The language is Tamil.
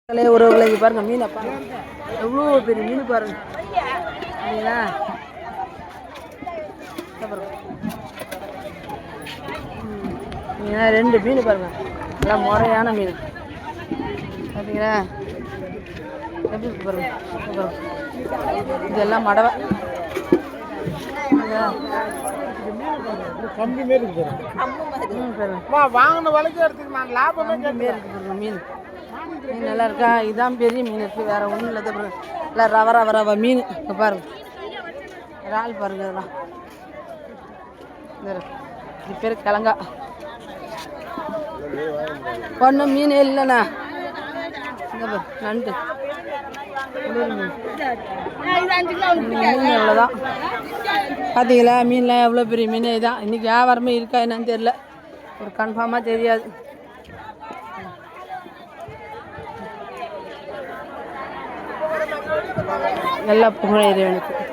உறவுகளை பாருங்க, மீனை பாருங்க, எவ்வளோ பெரிய மீன் பாருங்க. சரிங்களா? ரெண்டு மீன் பாருங்க, நல்லா முறையான மீன். பார்த்தீங்களா எப்படி பாருங்க. இதெல்லாம் மடவை கம்பி மாரி இருக்கு. வாங்கின விலைக்கு எடுத்துக்கு நான் லாபமே மாரி இருக்கு பாருங்க. மீன் மீன் நல்லா இருக்கா? இதுதான் பெரிய மீன் இருக்குது, வேற ஒன்றும் இல்லை பாருங்க. இல்லை ரவ மீன். இப்போ பாருங்க, இறால் பாருங்க. இதெல்லாம் இது பேர் கிழங்கா. ஒன்றும் மீன் இல்லைண்ணா, நண்டு மீன் எவ்வளோதான். பார்த்தீங்களா மீன்லாம் எவ்வளோ பெரிய மீன். இதுதான் இன்றைக்கி வியாபாரமே இருக்கா என்னன்னு தெரியல, ஒரு கன்ஃபார்மாக தெரியாது. நல்லா புகழ் இறைவனுக்கு.